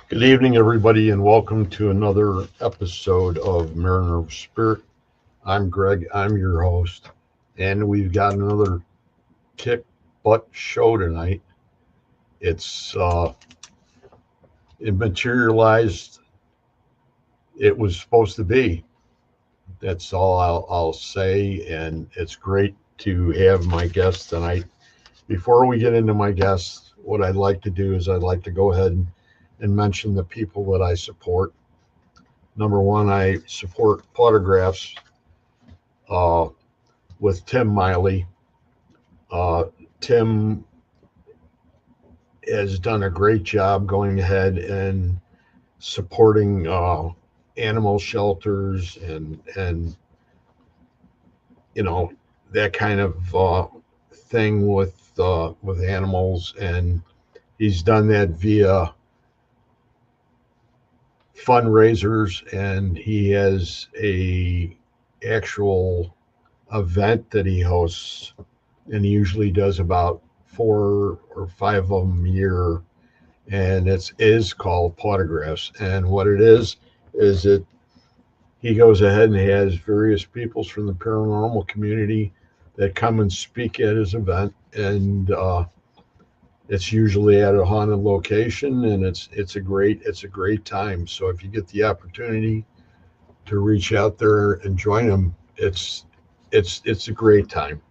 Good evening, everybody, and welcome to another episode of Mariner of Spirit. I'm Greg, I'm your host, and we've got another kick butt show tonight. It materialized. It was supposed to be. That's all I'll say, and it's great to have my guest tonight. Before we get into my guest, what I'd like to do is I'd like to go ahead and mention the people that I support. Number one, I support Photographs with Tim Miley. Tim has done a great job going ahead and supporting animal shelters and you know, that kind of thing with animals, and he's done that via fundraisers, and he has a actual event that he hosts, and he usually does about 4 or 5 of them a year, and it is called Photographs. And what it is that he goes ahead and has various peoples from the paranormal community that come and speak at his event, and it's usually at a haunted location, and it's a great time. So if you get the opportunity to reach out there and join them, it's a great time.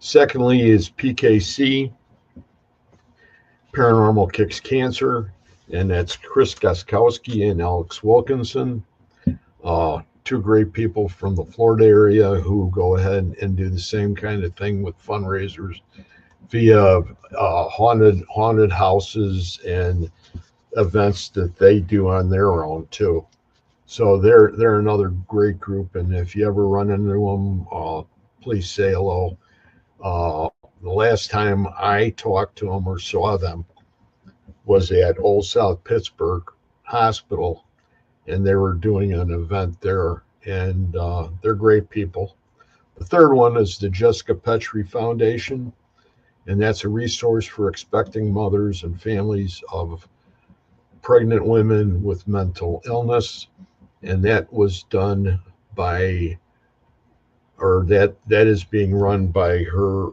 Secondly is PKC, Paranormal Kicks Cancer, and that's Chris Gaskowski and Alex Wilkinson, two great people from the Florida area who go ahead and do the same kind of thing with fundraisers via haunted houses and events that they do on their own too. So they're another great group, and if you ever run into them, please say hello. The last time I talked to them or saw them was at Old South Pittsburgh Hospital, and they were doing an event there, and they're great people. The third one is the Jessica Petrie Foundation, and that's a resource for expecting mothers and families of pregnant women with mental illness. And that was done by, or that is being run by her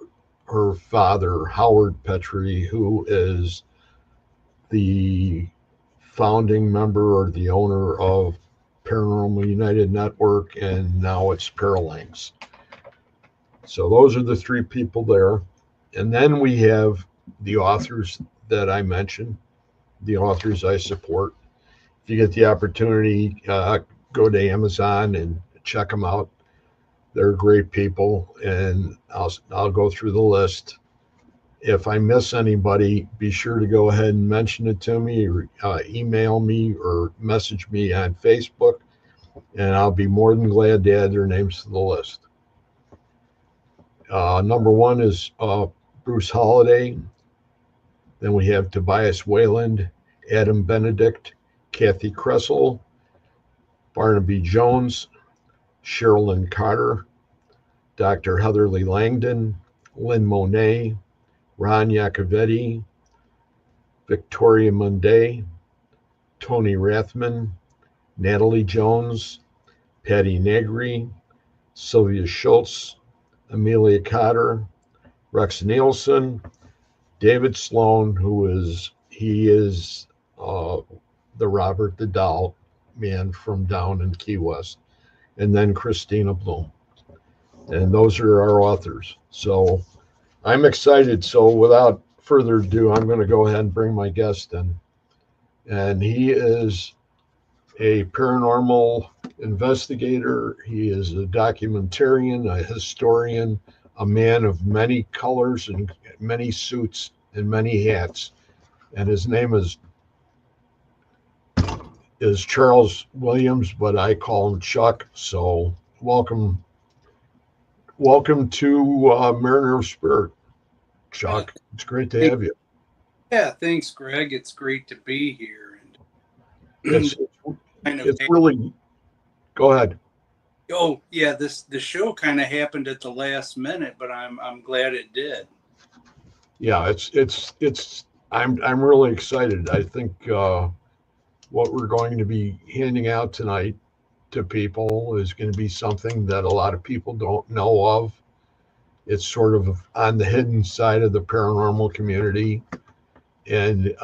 father, Howard Petrie, who is the founding member or the owner of Paranormal United Network, and now it's Paralinks. So those are the 3 people there. And then we have the authors that I mentioned, the authors I support. If you get the opportunity, go to Amazon and check them out. They're great people, and I'll go through the list. If I miss anybody, be sure to go ahead and mention it to me, or email me, or message me on Facebook, and I'll be more than glad to add their names to the list. Number 1 is Bruce Holliday. Then we have Tobias Wayland, Adam Benedict, Kathy Kressel, Barnaby Jones, Sherilyn Carter, Dr. Heatherly Langdon, Lynn Monet, Ron Iacovetti, Victoria Munday, Tony Rathman, Natalie Jones, Patty Negri, Sylvia Schultz, Amelia Cotter, Rex Nielsen, David Sloan, he is the Robert the Doll man from down in Key West, and then Christina Bloom. And those are our authors. So I'm excited. So without further ado, I'm going to go ahead and bring my guest in. And he is a paranormal investigator. He is a documentarian, a historian, a man of many colors and many suits and many hats. And his name is Charles Williams, but I call him Chuck. So welcome to Mariner of Spirit, Chuck. It's great to have you. Yeah, thanks, Greg. It's great to be here. And it's really. Go ahead. Oh yeah, the show kind of happened at the last minute, but I'm glad it did. Yeah, I'm really excited. I think what we're going to be handing out tonight to people is going to be something that a lot of people don't know of. It's sort of on the hidden side of the paranormal community. And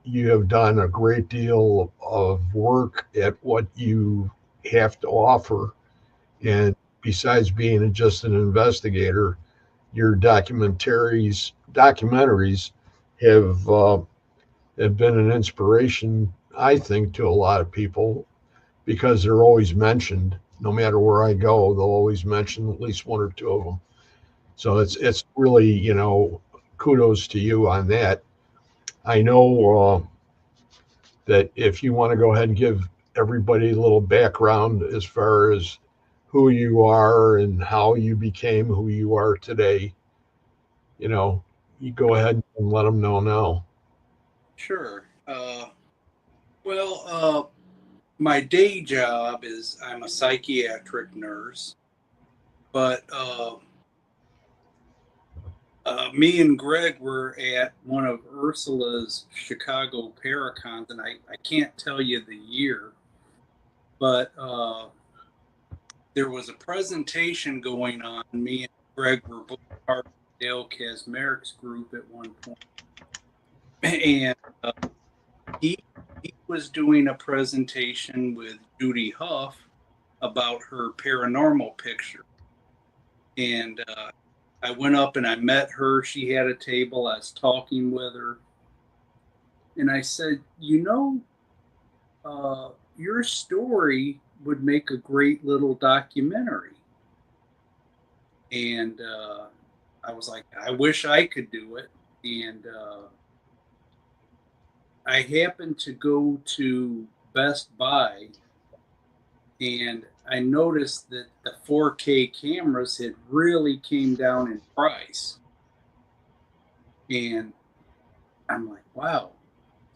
you have done a great deal of work at what you have to offer. And besides being just an investigator, your documentaries have been an inspiration, I think, to a lot of people because they're always mentioned. No matter where I go, they'll always mention at least one or two of them. So it's really, kudos to you on that. I know that if you want to go ahead and give everybody a little background as far as who you are and how you became who you are today, you go ahead and let them know now. Sure. My day job is I'm a psychiatric nurse, but me and Greg were at one of Ursula's Chicago Paracons, and I can't tell you the year, but there was a presentation going on. Me and Greg were both part of Dale Kazmarek's group at one point, and he was doing a presentation with Judy Huff about her paranormal picture, and I went up and I met her. She had a table. I was talking with her, and I said, your story would make a great little documentary. And I was like, I wish I could do it. And I happened to go to Best Buy, and I noticed that the 4K cameras had really came down in price. And I'm like, wow.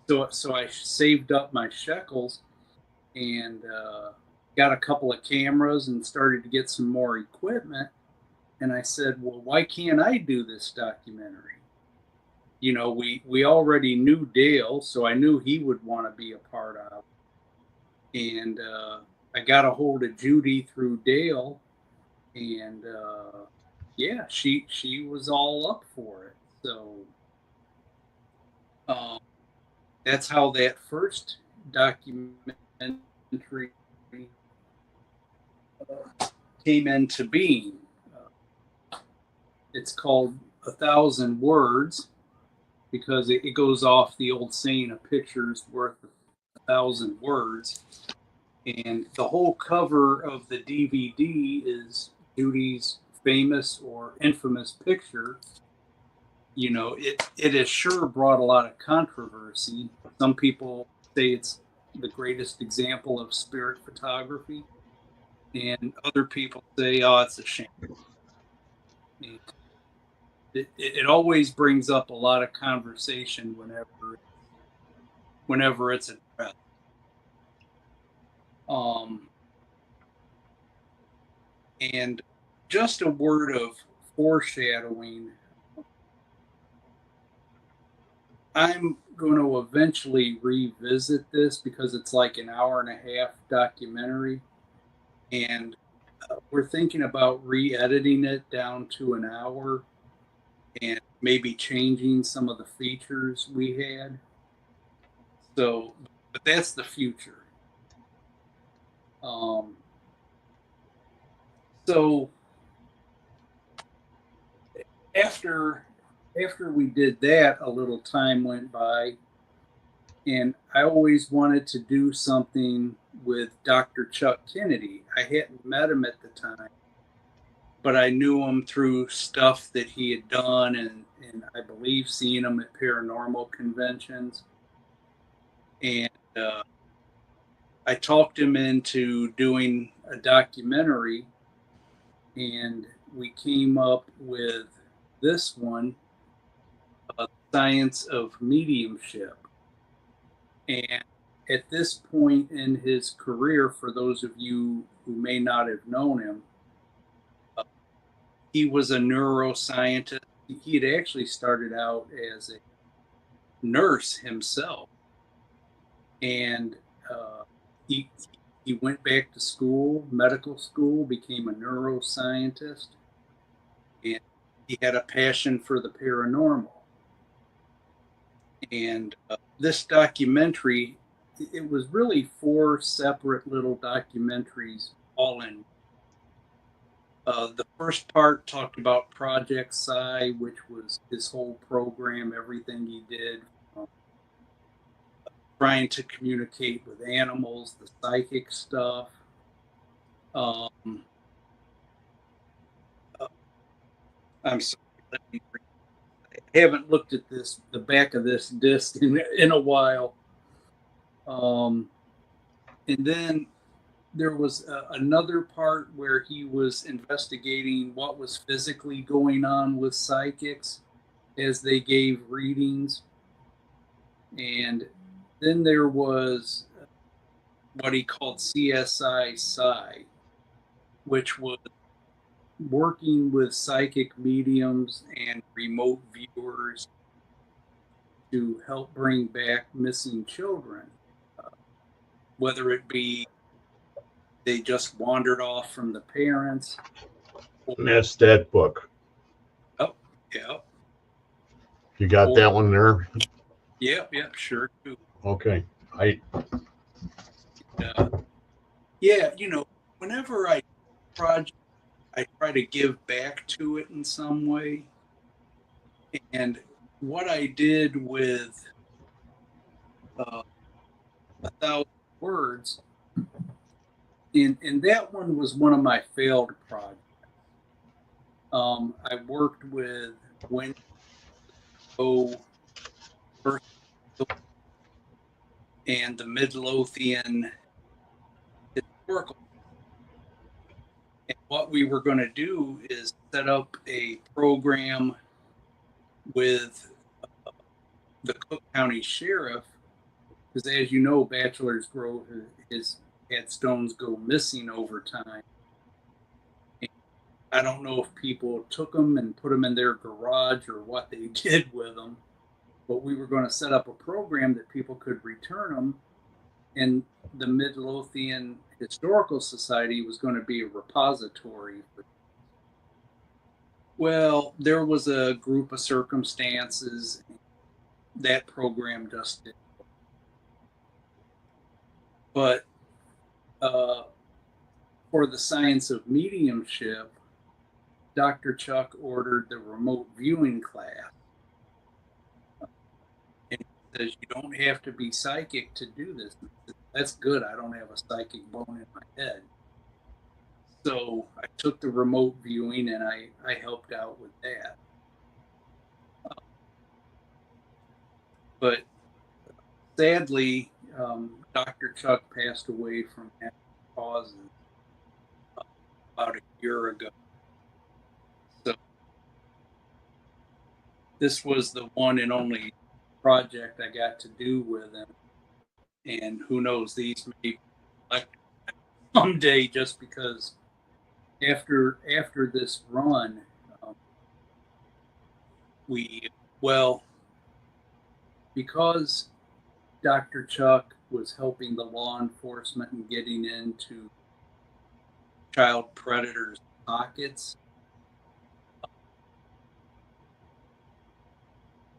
So I saved up my shekels and got a couple of cameras and started to get some more equipment. And I said, well, why can't I do this documentary? We already knew Dale, so I knew he would want to be a part of it. And I got a hold of Judy through Dale, and she was all up for it. So that's how that first documentary came into being. It's called 1,000 Words because it goes off the old saying, a picture's worth 1,000 words. And the whole cover of the DVD is Judy's famous or infamous picture. It has sure brought a lot of controversy. Some people say it's the greatest example of spirit photography, and other people say, oh, it's a shame. It always brings up a lot of conversation whenever it's addressed. And just a word of foreshadowing. I'm going to eventually revisit this because it's like an hour and a half documentary, and we're thinking about re-editing it down to an hour and maybe changing some of the features we had. So, but that's the future. Um, so after we did that, a little time went by, and I always wanted to do something with Dr. Chuck Kennedy. I hadn't met him at the time, but I knew him through stuff that he had done, and I believe seeing him at paranormal conventions. And I talked him into doing a documentary, and we came up with this one, Science of Mediumship. And at this point in his career, for those of you who may not have known him, he was a neuroscientist. He had actually started out as a nurse himself, and he went back to school, medical school, became a neuroscientist, and he had a passion for the paranormal. And this documentary, it was really 4 separate little documentaries all in. The first part talked about Project Psi, which was his whole program, everything he did, trying to communicate with animals, the psychic stuff. I'm sorry, I haven't looked at the back of this disc in a while. And then there was another part where he was investigating what was physically going on with psychics as they gave readings. And then there was what he called CSI Psi, which was working with psychic mediums and remote viewers to help bring back missing children, whether it be they just wandered off from the parents. And that's that book. Oh, yeah. You got that one there? Yeah, sure do. Okay. Yeah, whenever I project, I try to give back to it in some way. And what I did with 1,000 words, and that one was one of my failed projects. I worked with Wendy and the Midlothian Historical. And what we were going to do is set up a program with the Cook County Sheriff, because as you know, Bachelor's Grove has had stones go missing over time. And I don't know if people took them and put them in their garage or what they did with them, but we were going to set up a program that people could return them, and the Midlothian Historical Society was going to be a repository. Well, there was a group of circumstances that program just didn't. But for the Science of Mediumship, Dr. Chuck ordered the remote viewing class. And he says, you don't have to be psychic to do this. That's good. I don't have a psychic bone in my head. So I took the remote viewing and I helped out with that. But sadly, Dr. Chuck passed away from natural causes about a year ago. So this was the one and only project I got to do with him. And who knows, these may be collected someday, just because after this run, because Dr. Chuck was helping the law enforcement and getting into child predators' pockets,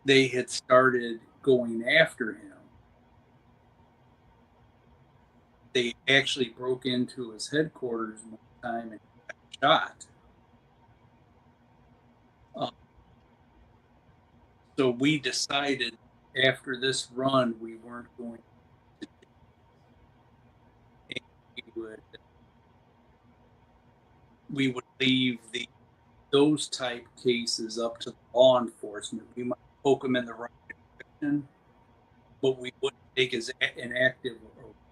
they had started going after him. They actually broke into his headquarters one time and got shot. So we decided after this run we weren't going to do it. We would leave those type cases up to the law enforcement. We might poke them in the right direction, but we wouldn't take as an active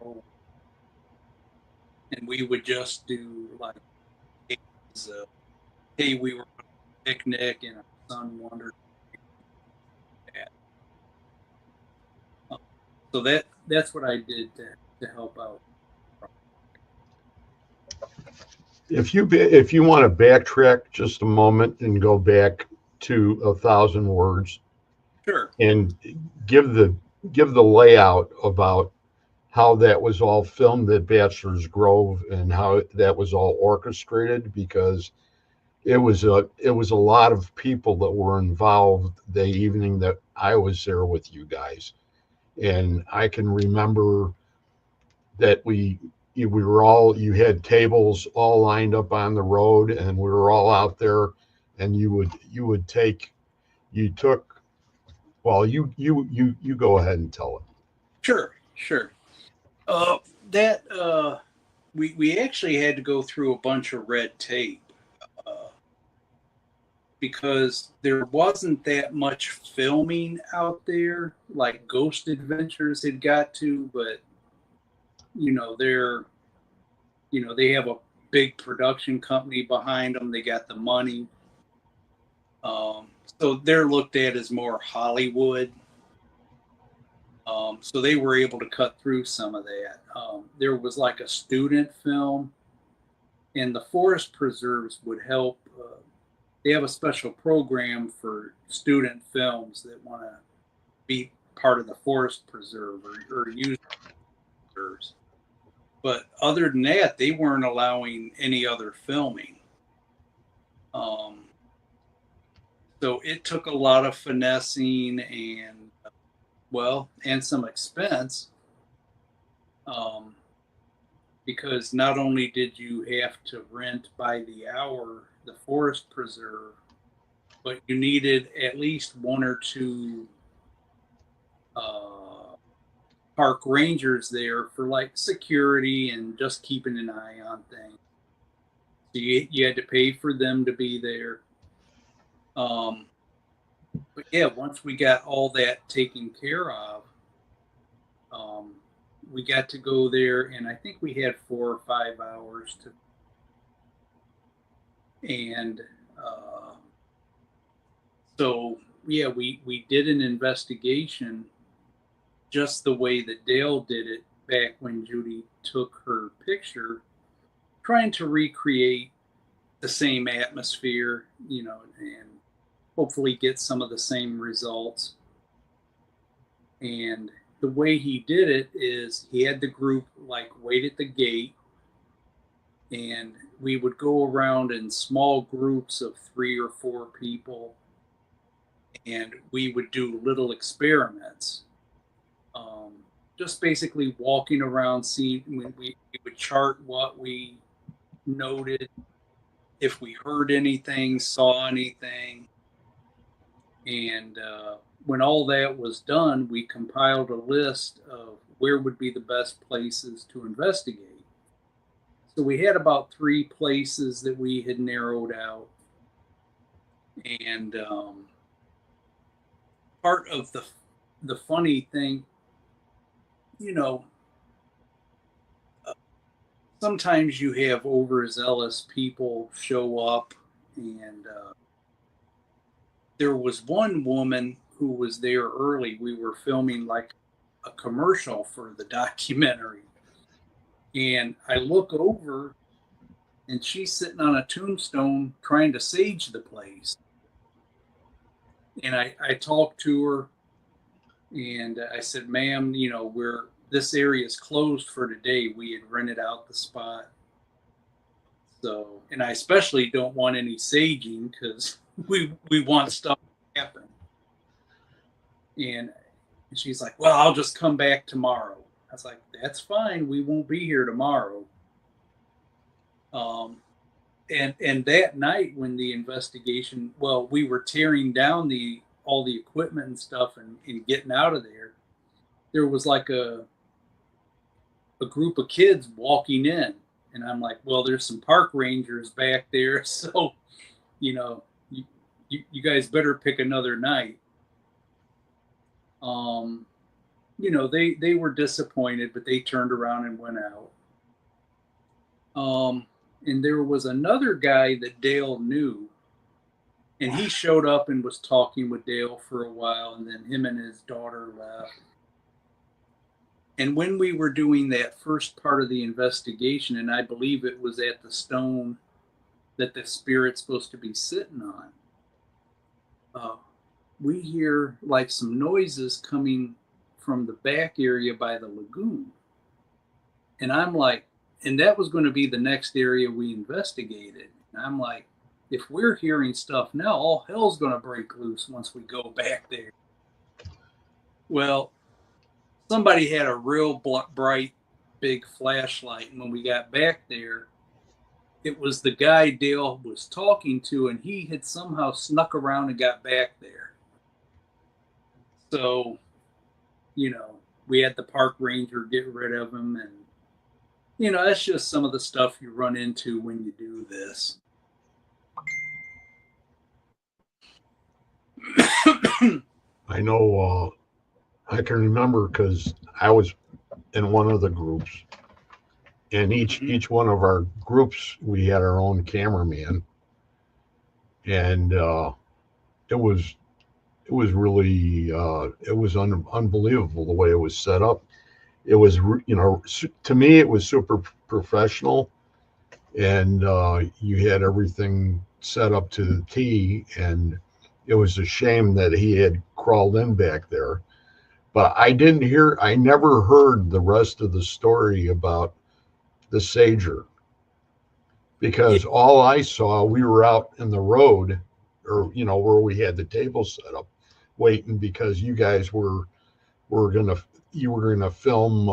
role. And we would just do like cases of, hey, we were on a picnic and our son wandered. So that's what I did to help out. If you want to backtrack just a moment and go back to 1,000 words, Sure. And give the layout about how that was all filmed at Bachelor's Grove and how that was all orchestrated, because it was a lot of people that were involved the evening that I was there with you guys. And I can remember that you had tables all lined up on the road, and we were all out there, and you took, well, you go ahead and tell it. Sure. We actually had to go through a bunch of red tape because there wasn't that much filming out there like Ghost Adventures had got to, but they have a big production company behind them. They got the money. So they're looked at as more Hollywood. So they were able to cut through some of that. There was like a student film, and the forest preserves would help. They have a special program for student films that want to be part of the forest preserve or use preserves. But other than that, they weren't allowing any other filming. So it took a lot of finessing and some expense, because not only did you have to rent by the hour the forest preserve, but you needed at least one or two park rangers there for like security and just keeping an eye on things. So you had to pay for them to be there. But yeah, once we got all that taken care of, we got to go there, and I think we had 4 or 5 hours to. And so yeah, we did an investigation just the way that Dale did it back when Judy took her picture, trying to recreate the same atmosphere, and hopefully get some of the same results. And the way he did it is he had the group like wait at the gate, and we would go around in small groups of 3 or 4 people, and we would do little experiments. Just basically walking around, seeing, we would chart what we noted, if we heard anything, saw anything. And when all that was done, we compiled a list of where would be the best places to investigate. So we had about 3 places that we had narrowed out. And part of the funny thing, sometimes you have overzealous people show up, and there was one woman who was there early. We were filming like a commercial for the documentary, and I look over, and she's sitting on a tombstone trying to sage the place. And I talked to her, And I said, ma'am, this area is closed for today. We had rented out the spot. So, and I especially don't want any saging because we want stuff to happen. And she's like, well, I'll just come back tomorrow. I was like, that's fine. We won't be here tomorrow. And that night when the investigation, well, we were tearing down all the equipment and stuff and getting out of there. There was like a group of kids walking in, and I'm like, well, there's some park rangers back there, so you guys better pick another night. They were disappointed, but they turned around and went out. And there was another guy that Dale knew, and he showed up and was talking with Dale for a while, and then him and his daughter left. And when we were doing that first part of the investigation, and I believe it was at the stone that the spirit's supposed to be sitting on, we hear like some noises coming from the back area by the lagoon. And I'm like, and that was going to be the next area we investigated. And I'm like, if we're hearing stuff now, all hell's going to break loose once we go back there. Well, somebody had a real bright, big flashlight. And when we got back there, it was the guy Dale was talking to, and he had somehow snuck around and got back there. So, we had the park ranger get rid of him. And, that's just some of the stuff you run into when you do this. I know, I can remember because I was in one of the groups, and each one of our groups, we had our own cameraman, and it was really it was unbelievable the way it was set up. It was, to me, it was super professional, and you had everything set up to the T, and it was a shame that he had crawled in back there. But I never heard the rest of the story about the Sager, because all I saw, we were out in the road, or, where we had the table set up, waiting because you guys were going to film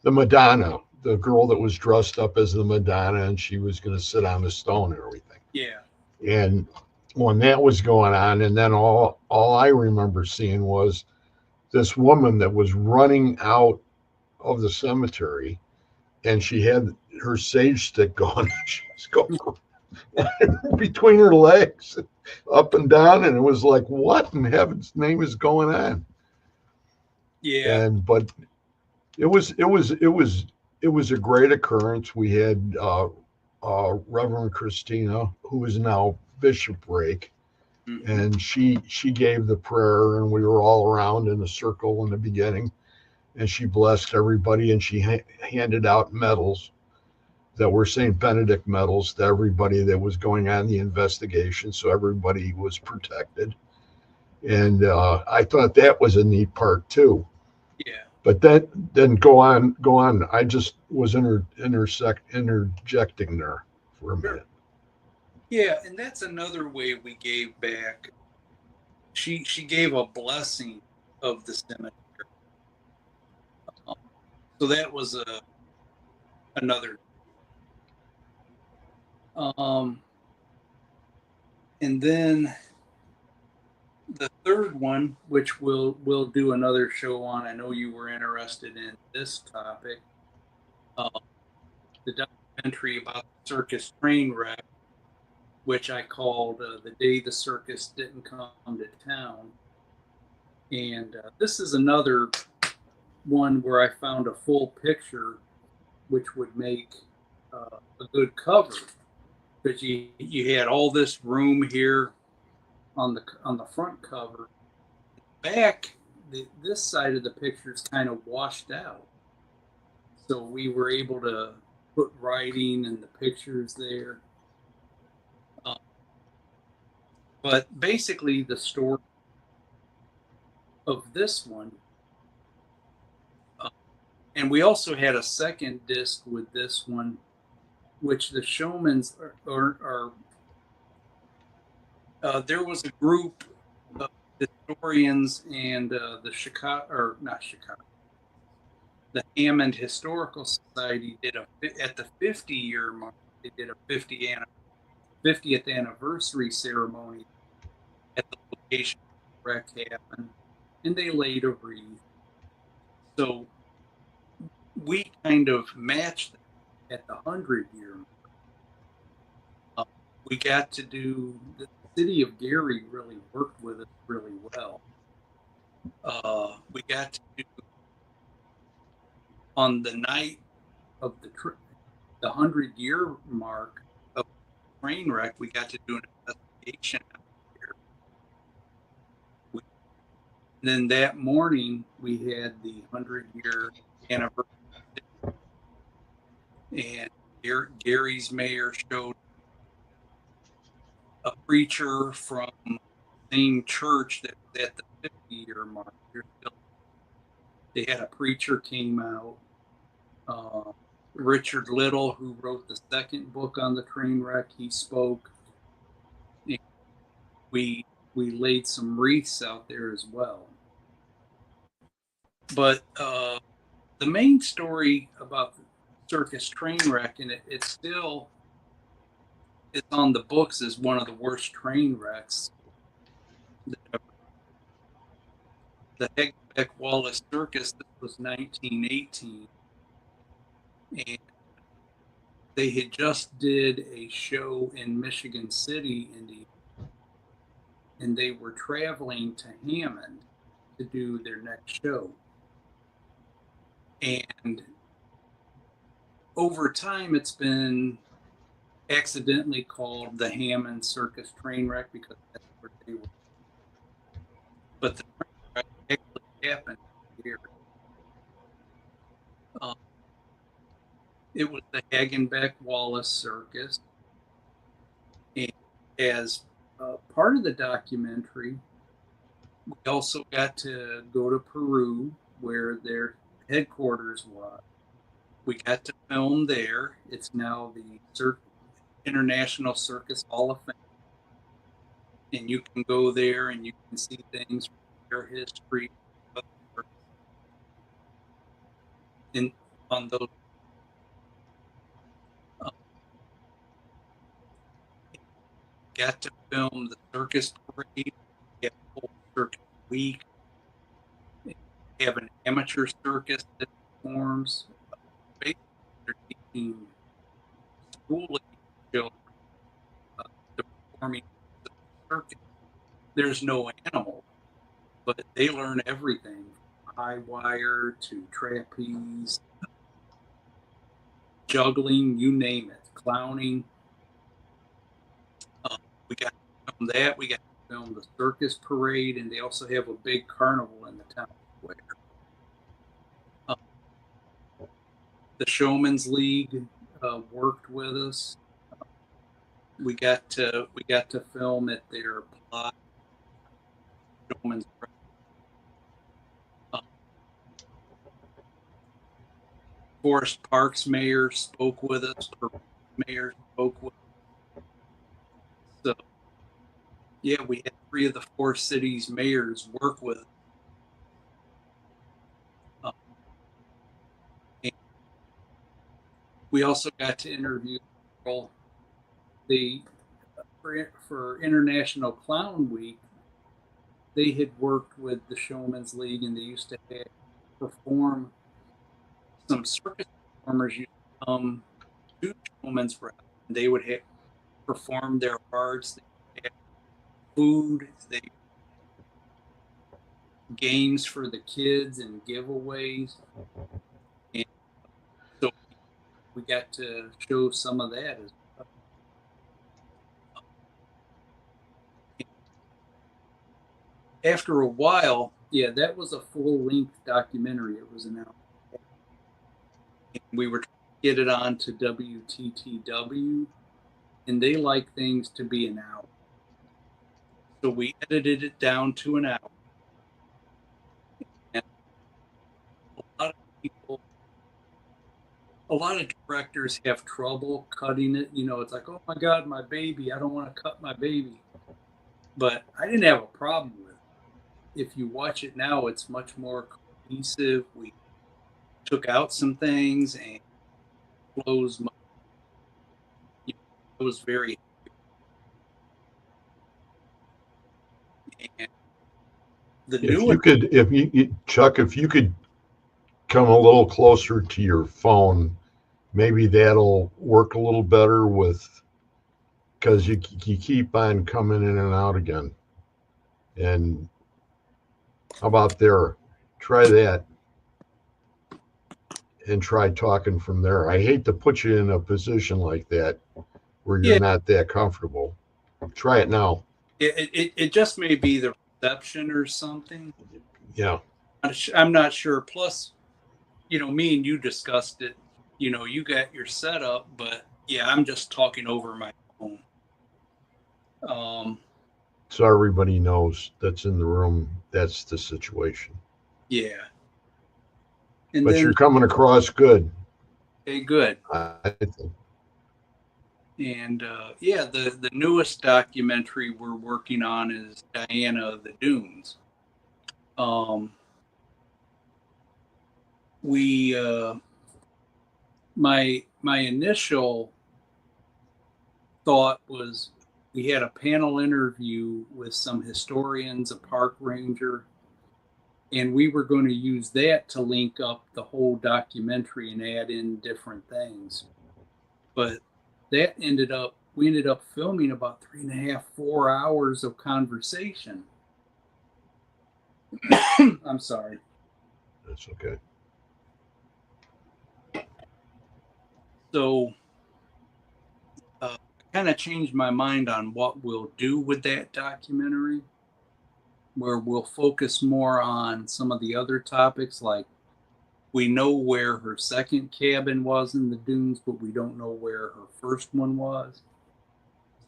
the Madonna, the girl that was dressed up as the Madonna, and she was going to sit on the stone and everything. Yeah. And when that was going on, and then all I remember seeing was this woman that was running out of the cemetery, and she had her sage stick going. She was going between her legs, up and down, and it was like, what in heaven's name is going on? Yeah. But it was a great occurrence. We had Reverend Christina, who is now Bishopric, and she gave the prayer, and we were all around in a circle in the beginning, and she blessed everybody, and she handed out medals that were St. Benedict medals to everybody that was going on the investigation, so everybody was protected. And I thought that was a neat part too. Yeah. But then go on. I just was interjecting there for a minute. Yeah, and that's another way we gave back. She gave a blessing of the cemetery. So that was another. And then the third one, which we'll do another show on. I know you were interested in this topic. The documentary about the circus train wreck, which I called The Day the Circus Didn't Come to Town. And this is another one where I found a full picture, which would make a good cover, because you had all this room here on the front cover. Back, this side of the picture is kind of washed out, so we were able to put writing and the pictures there. But basically, the story of this one. And we also had a second disc with this one, which the showmans are there was a group of historians and the Chicago, or not Chicago, the Hammond Historical Society did at the 50-year mark, they did a 50th anniversary ceremony at the location where the wreck happened, and they laid a wreath. So we kind of matched that at the 100-year mark. We got to do, the city of Gary really worked with us really well. We got to do, on the night of the 100-year mark of the train wreck, we got to do an investigation out here. Then that morning we had the 100-year anniversary, and Gary's mayor showed a preacher from the same church that was at the 50-year mark. They had a preacher came out, Richard Little, who wrote the second book on the train wreck, he spoke. And we laid some wreaths out there as well. But the main story about the circus train wreck, and it still is on the books as one of the worst train wrecks. The Hegbeck Wallace Circus, this was 1918, and they had just did a show in Michigan City, Indiana, and they were traveling to Hammond to do their next show. And over time, it's been accidentally called the Hammond Circus train wreck because that's where they were. But the train wreck actually happened here. It was the Hagenbeck Wallace Circus. And as part of the documentary, we also got to go to Peru, where their headquarters was. We got to film there. It's now the International Circus Hall of Fame. And you can go there and you can see things from their history. On those. Got to film the circus parade, have a whole circus week, have an amateur circus that performs. Basically, they're teaching school children the performing the circus. There's no animal, but they learn everything from high wire to trapeze, juggling, you name it, clowning. We got to film that. We got to film the circus parade, and they also have a big carnival in the town square. The Showman's League worked with us. We got to film at their plot. Showman's Forest Park's mayor spoke with us. Or mayor spoke with us. So, yeah, we had 3 of the 4 cities' mayors work with us. And we also got to interview for International Clown Week. They had worked with the Showman's League, and they used to perform. Some circus performers used to come to Showman's Rep, and they would perform their parts. They had food, games for the kids, and giveaways. And so we got to show some of that as well. After a while, yeah, that was a full-length documentary. It was an hour. And we were trying to get it on to WTTW, and they like things to be an hour. So we edited it down to an hour. a lot of directors have trouble cutting it. You know, it's like, oh my God, my baby. I don't want to cut my baby. But I didn't have a problem with it. If you watch it now, it's much more cohesive. We took out some things and flows. You know, it was very. And the If newest, you could, Chuck, if you could come a little closer to your phone, maybe that'll work a little better with, because you keep on coming in and out again. And how about there? Try that and try talking from there. I hate to put you in a position like that where you're yeah, not that comfortable. Try it now. it just may be the reception or something. Yeah. I'm not sure. Plus, you know, me and you discussed it. You know, you got your setup, but yeah, I'm just talking over my phone. Um, So everybody knows that's in the room, that's the situation. yeah, and But then you're coming across good. okay, good. I think. And yeah, the newest documentary we're working on is Diana of the Dunes. Um, we my initial thought was we had a panel interview with some historians, a park ranger, and we were going to use that to link up the whole documentary and add in different things. But that we ended up filming about 3.5, 4 hours of conversation. I'm sorry. That's okay. So I kind of changed my mind on what we'll do with that documentary, where we'll focus more on some of the other topics. Like we know where her second cabin was in the dunes, but we don't know where her first one was.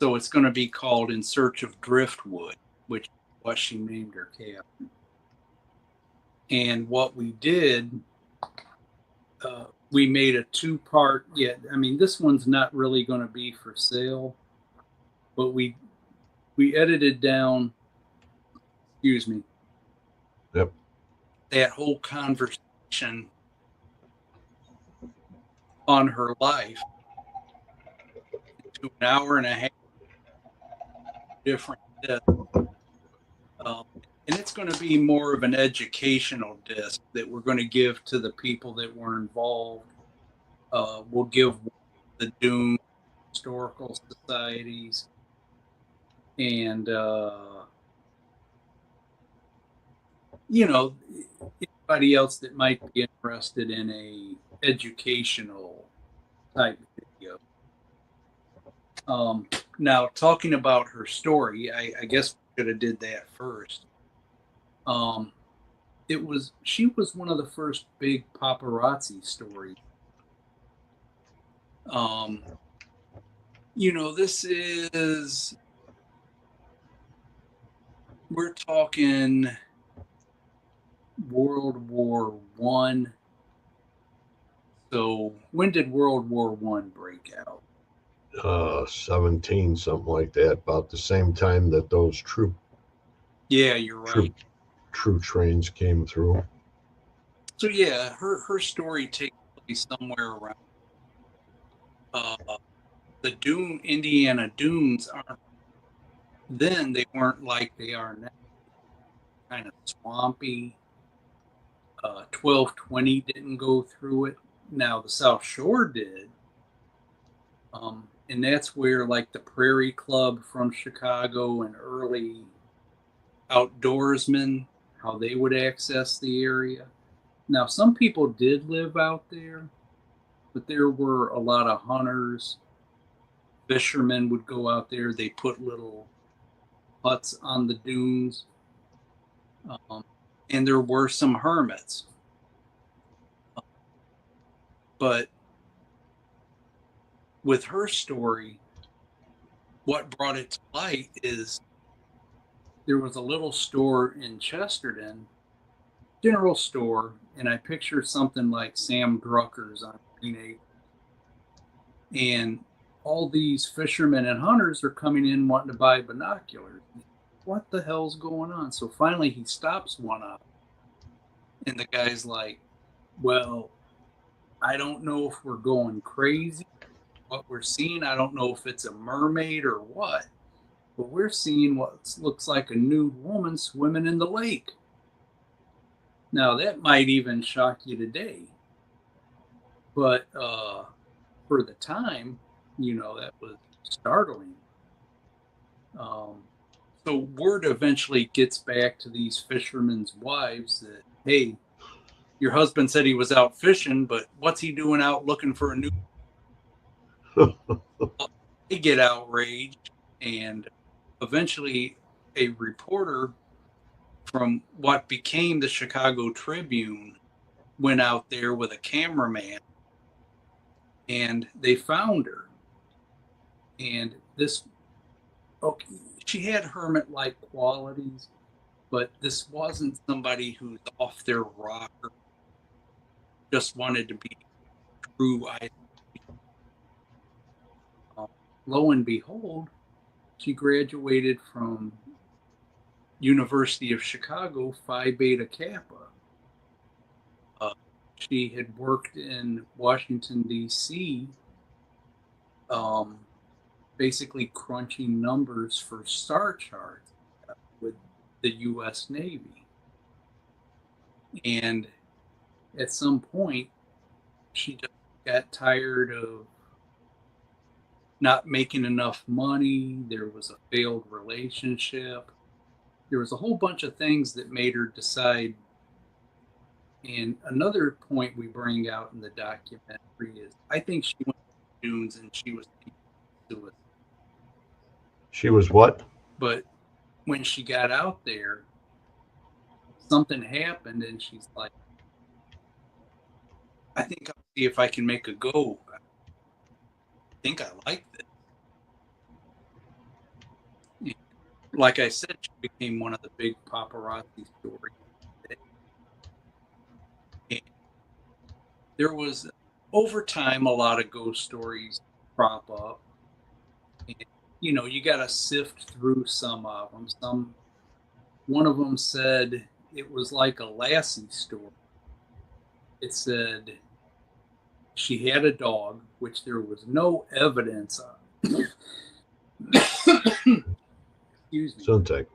So it's going to be called In Search of Driftwood, which is what she named her cabin. And what we did, we made a 2-part. Yeah, I mean, this one's not really going to be for sale, but we edited down. Excuse me. Yep. That whole conversation on her life to an hour and a half different. Um, and it's going to be more of an educational disc that we're going to give to the people that were involved. We'll give the Dune historical societies and you know, anybody else that might be interested in a educational type video. Now, talking about her story, I guess we should have did that first. She was one of the first big paparazzi stories. You know, we're talking World War One. So when did World War One break out? 17, something like that, about the same time that those Yeah, you're right. troop trains came through. So yeah, her story takes place somewhere around the Indiana dunes aren't. Then they weren't like they are now. Kind of swampy. 1220 didn't go through it. Now the South Shore did. And that's where like the Prairie Club from Chicago and early outdoorsmen, how they would access the area. Now some people did live out there, but there were a lot of hunters. Fishermen would go out there. They put little huts on the dunes. And there were some hermits. But with her story, what brought it to light is there was a little store in Chesterton, general store, and I picture something like Sam Drucker's on Green Acres. And all these fishermen and hunters are coming in wanting to buy binoculars. What the hell's going on? So finally he stops one up, and the guy's like, well, I don't know if we're going crazy, what we're seeing. I don't know if it's a mermaid or what, but we're seeing what looks like a nude woman swimming in the lake. Now, that might even shock you today, but for the time, that was startling. So word eventually gets back to these fishermen's wives that, hey, your husband said he was out fishing, but what's he doing out looking for a new? They get outraged, and eventually a reporter from what became the Chicago Tribune went out there with a cameraman, and they found her. And okay, she had hermit-like qualities, but this wasn't somebody who's off their rocker, just wanted to be true. Lo and behold, she graduated from University of Chicago Phi Beta Kappa. She had worked in Washington, D.C., basically crunching numbers for star charts with the U.S. Navy. And at some point, she just got tired of not making enough money. There was a failed relationship. There was a whole bunch of things that made her decide. And another point we bring out in the documentary is I think she went to the dunes and she was suicide. She was what? But when she got out there, something happened and she's like, I think I'll see if I can make a go. I think I like this. Like I said, she became one of the big paparazzi stories. And there was, over time, a lot of ghost stories crop up. And, you got to sift through some of them. One of them said it was like a Lassie story. It said she had a dog, which there was no evidence of. Excuse me. Suntech.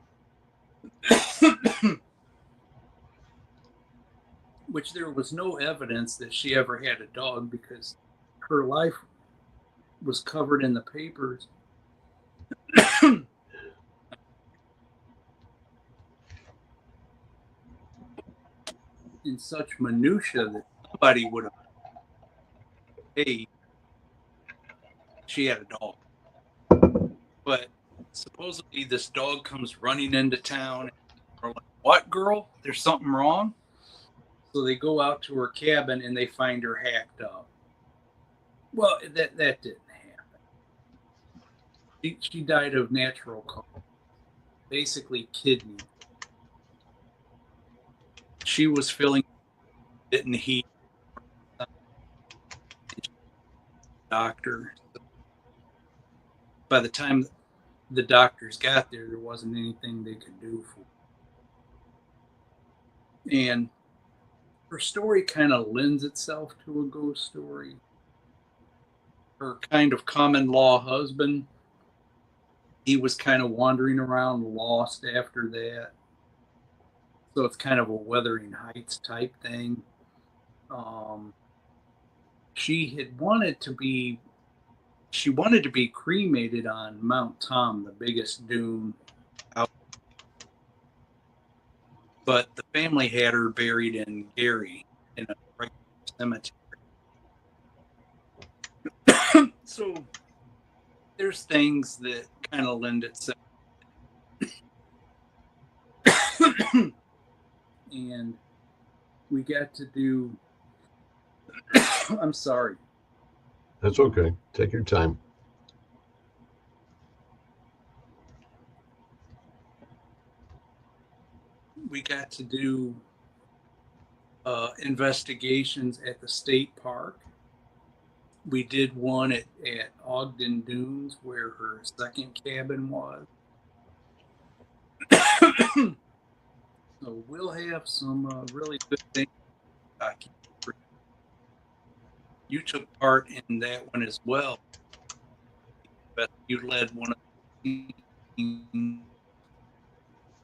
Which there was no evidence that she ever had a dog because her life was covered in the papers. In such minutia that somebody would have, hey, she had a dog. But supposedly this dog comes running into town and we're like, what, girl? There's something wrong? So they go out to her cabin and they find her hacked up. Well, that didn't happen. She died of natural causes, basically kidney. She was feeling didn't heat. Doctor. By the time the doctors got there, there wasn't anything they could do for her. And her story kind of lends itself to a ghost story. Her kind of common law husband, he was kind of wandering around lost after that. So it's kind of a Wuthering Heights type thing. She wanted to be cremated on Mount Tom, the biggest dune out. But the family had her buried in Gary in a regular cemetery. So there's things that kind of lend itself. And we got to do I'm sorry. That's okay. Take your time. We got to do investigations at the state park. We did one at Ogden Dunes where her second cabin was. So we'll have some really good things. You took part in that one as well. But you led one of the teams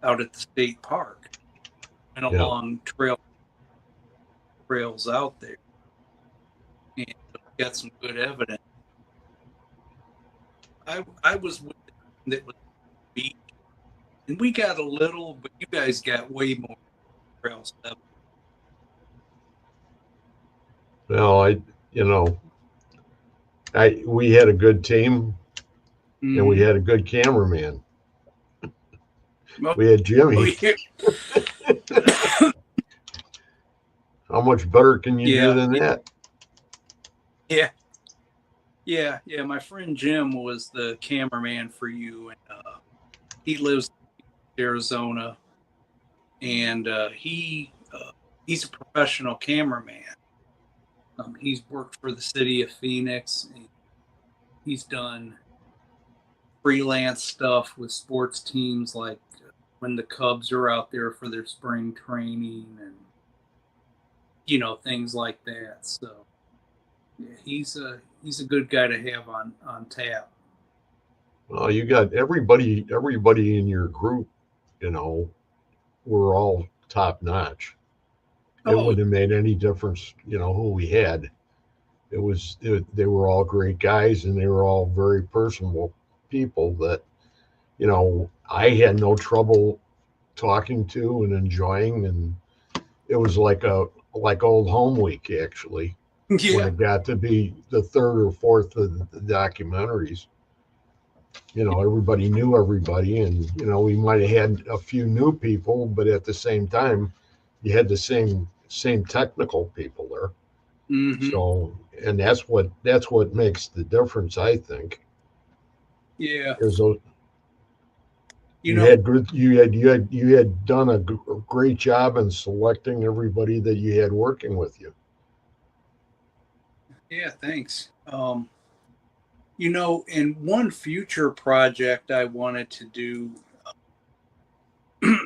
out at the state park and Yeah. along trails out there, and got some good evidence. I was with them that was beach, and we got a little, but you guys got way more trail stuff. Well, we had a good team and we Mm-hmm. had a good cameraman. Oh, We had Jimmy. yeah. How much better can you do Yeah, than that? yeah. My friend Jim was the cameraman for you, and he lives in Arizona, and he's a professional cameraman. He's worked for the city of Phoenix. And he's done freelance stuff with sports teams, like when the Cubs are out there for their spring training, and things like that. So yeah, he's a good guy to have on tap. Well, you got everybody in your group, you know, were all top notch. It Oh wouldn't have made any difference, who we had. They were all great guys and they were all very personable people that, I had no trouble talking to and enjoying, and it was like old home week actually when yeah, it got to be the third or fourth of the documentaries. Everybody knew everybody, and we might have had a few new people, but at the same time, you had the same technical people there. hmm So, and that's what makes the difference, I think. yeah. Is those You know, you had done a great job in selecting everybody that you had working with you. yeah. Thanks. In one future project I wanted to do,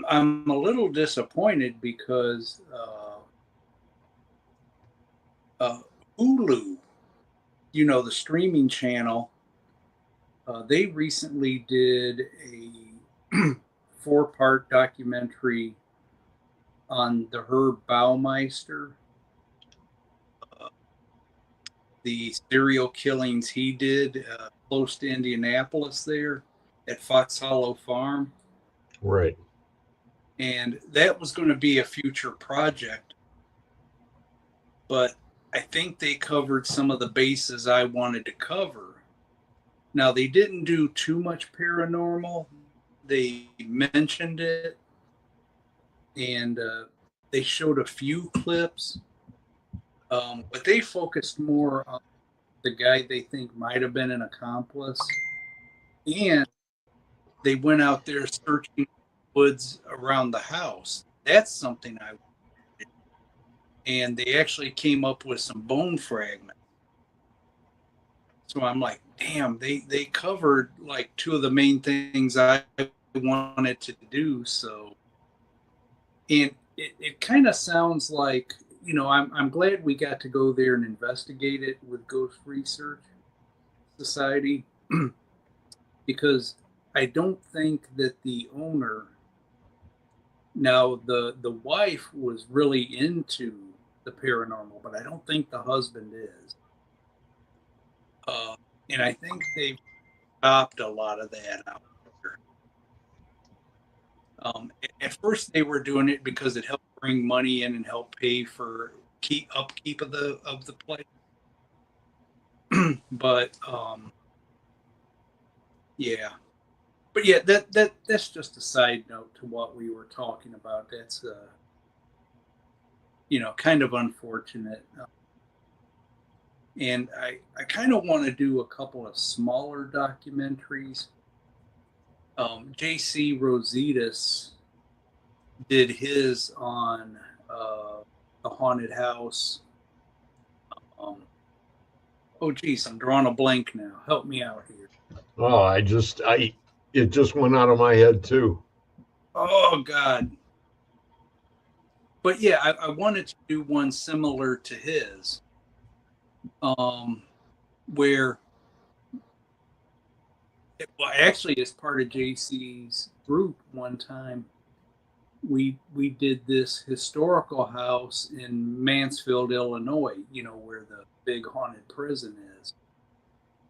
I'm a little disappointed because uh, Hulu, the streaming channel, they recently did a 4-part documentary on the Herb Baumeister, uh, the serial killings he did close to Indianapolis there at Fox Hollow Farm. Right. And that was going to be a future project, but I think they covered some of the bases I wanted to cover. Now, they didn't do too much paranormal. They mentioned it, and they showed a few clips, but they focused more on the guy they think might have been an accomplice. And they went out there searching woods around the house. That's something I did. And they actually came up with some bone fragments. So I'm like, damn, they covered like two of the main things I wanted to do. So, and it kind of sounds like, I'm glad we got to go there and investigate it with Ghost Research Society because I don't think that the owner, now the wife was really into the paranormal, but I don't think the husband is. Uh, and I think they've stopped a lot of that out there. At first, they were doing it because it helped bring money in and help pay for upkeep of the place. But yeah, but yeah, that's just a side note to what we were talking about. That's kind of unfortunate. And I kind of want to do a couple of smaller documentaries. JC Rositas did his on the haunted house, um, Oh, geez, I'm drawing a blank now. Help me out here. Oh, it just went out of my head too. Oh, God. But yeah, I wanted to do one similar to his, where, well, actually, as part of JC's group, one time we did this historical house in Mansfield, Illinois. You know where the big haunted prison is.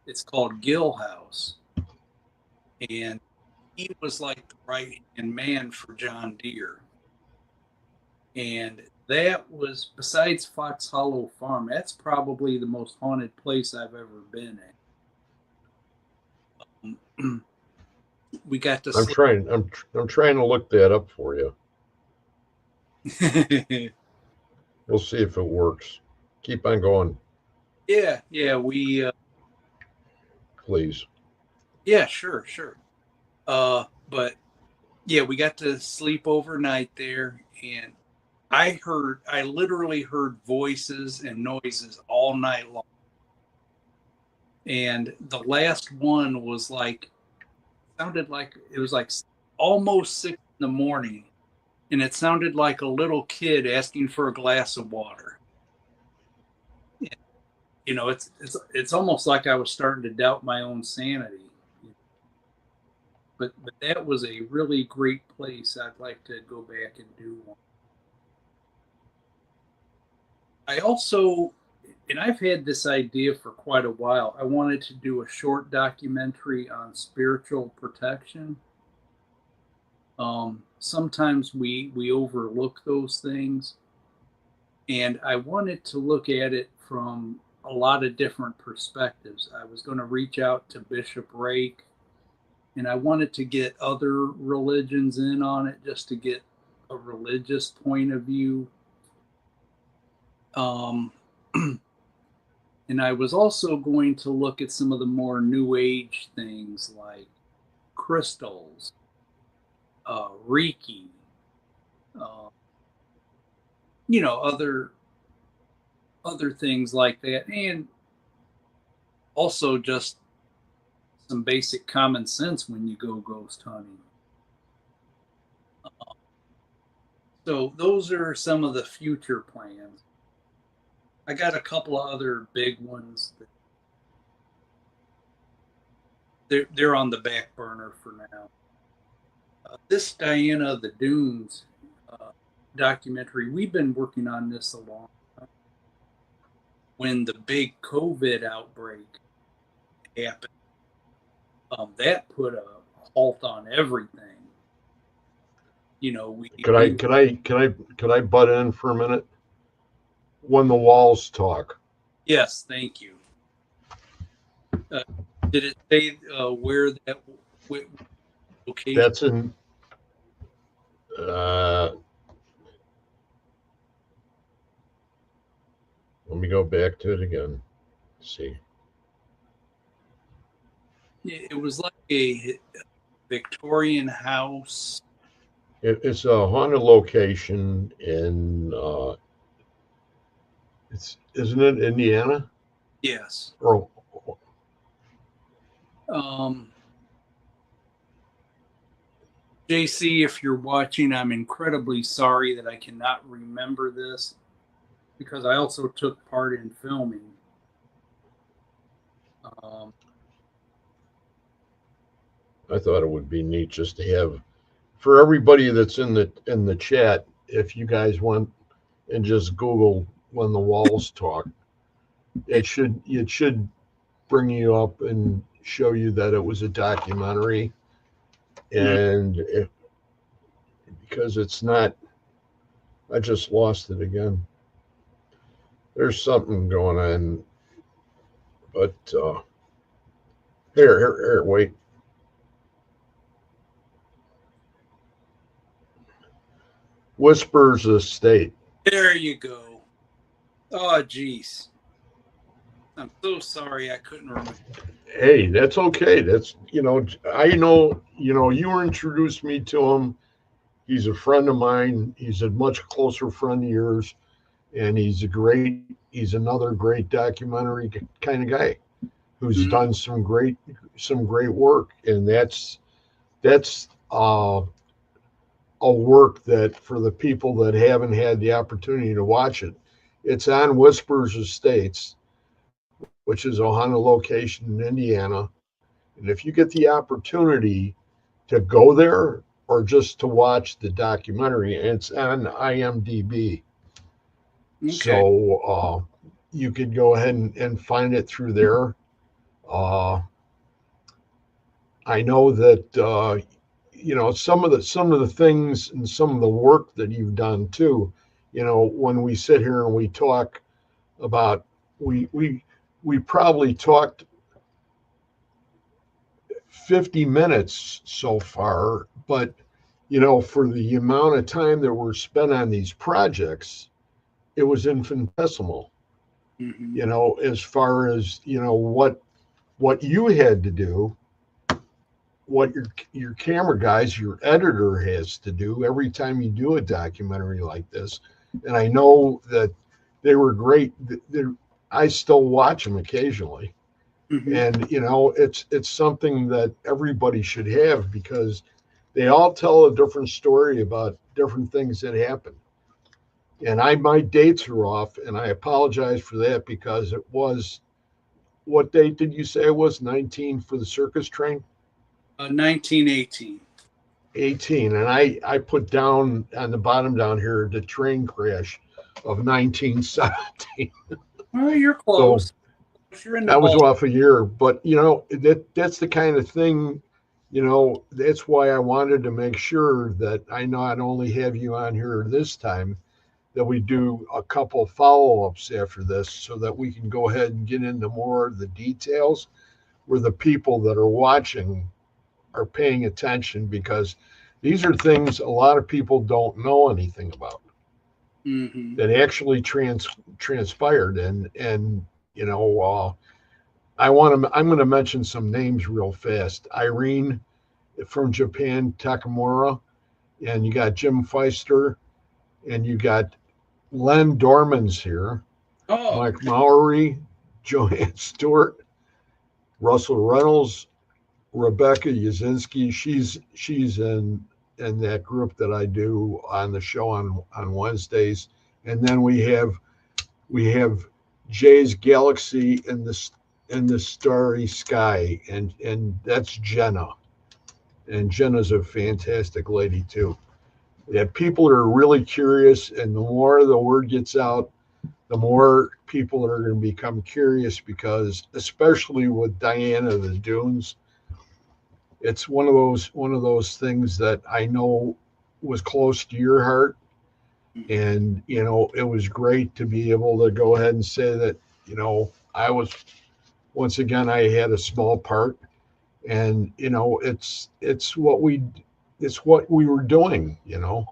It's called Gill House, and he was like the right hand man for John Deere. And that was, besides Fox Hollow Farm, that's probably the most haunted place I've ever been in. We got to sleep. I'm trying to look that up for you. We'll see if it works. Keep on going. Yeah, Please. yeah, sure. But yeah, we got to sleep overnight there, and I literally heard voices and noises all night long. And the last one was like, sounded like it was like almost 6 in the morning, and it sounded like a little kid asking for a glass of water. You know, it's almost like I was starting to doubt my own sanity. But that was a really great place. I'd like to go back and do one. I also, and I've had this idea for quite a while. I wanted to do a short documentary on spiritual protection. Sometimes we overlook those things, and I wanted to look at it from a lot of different perspectives. I was going to reach out to Bishop Rake, and I wanted to get other religions in on it just to get a religious point of view. And I was also going to look at some of the more new age things like crystals, Reiki, you know, other things like that, and also just some basic common sense when you go ghost hunting. So those are some of the future plans. I got a couple of other big ones that they're on the back burner for now. This Diana of the Dunes documentary, we've been working on this a long time. When the big COVID outbreak happened, that put a halt on everything. You know, Could I butt in for a minute? When the walls talk. Yes, thank you. Did it say where that location? That's in. Let me go back to it again. Let's see. It was like a Victorian house. It's a haunted location in. Isn't it Indiana? Yes. Or JC, if you're watching, I'm incredibly sorry that I cannot remember this because I also took part in filming. I thought it would be neat just to have for everybody that's in the chat. If you guys want and just Google "When the Walls Talk," it should bring you up and show you that it was a documentary, and because it's not, I just lost it again. There's something going on, but here, wait. Whispers Estate. There you go. Oh, geez. I'm so sorry I couldn't remember. Hey, that's okay. That's, I know, you introduced me to him. He's a friend of mine. He's a much closer friend of yours, and he's a great he's another great documentary kind of guy who's Mm-hmm. done some great work, and that's a work that for the people that haven't had the opportunity to watch it, it's on Whispers Estates, which is a haunted location in Indiana. And if you get the opportunity to go there or just to watch the documentary, it's on IMDb. Okay. So you could go ahead and find it through there. Uh, I know that some of the things and some of the work that you've done too. You know, when we sit here and we talk about we we we probably talked 50 minutes so far, but you know, for the amount of time that were spent on these projects, it was infinitesimal. Mm-hmm. You know, as far as you know what you had to do, what your camera guys, your editor has to do every time you do a documentary like this. And I know that they were great. I still watch them occasionally, Mm-hmm. and you know, it's something that everybody should have because they all tell a different story about different things that happen. And my dates are off, and I apologize for that because it was, what date did you say it was? 19 for the circus train? 1918. 18. And I put down on the bottom down here the train crash of 1917. Well, you're So close. You're in the that was ball. off a year. But, you know, that's the kind of thing, you know, that's why I wanted to make sure that I not only have you on here this time, that we do a couple follow ups after this so that we can go ahead and get into more of the details where the people that are watching are paying attention because these are things a lot of people don't know anything about Mm-hmm. that actually transpired. And you know, I'm going to mention some names real fast. Irene from Japan, Takamura, and you got Jim Feister, and you got Len Dorman's here, Oh, Mike Mowery, Joanne Stewart, Russell Reynolds, Rebecca Yazinski. She's in that group that I do on the show on Wednesdays, and then we have Jay's Galaxy in the Starry Sky, and that's Jenna, and Jenna's a fantastic lady too. Yeah, people are really curious, and the more the word gets out, the more people are going to become curious because, especially with Diana the Dunes, it's one of those things that I know was close to your heart, and you know it was great to be able to go ahead and say that you know I was once again I had a small part, and you know it's what we were doing, you know.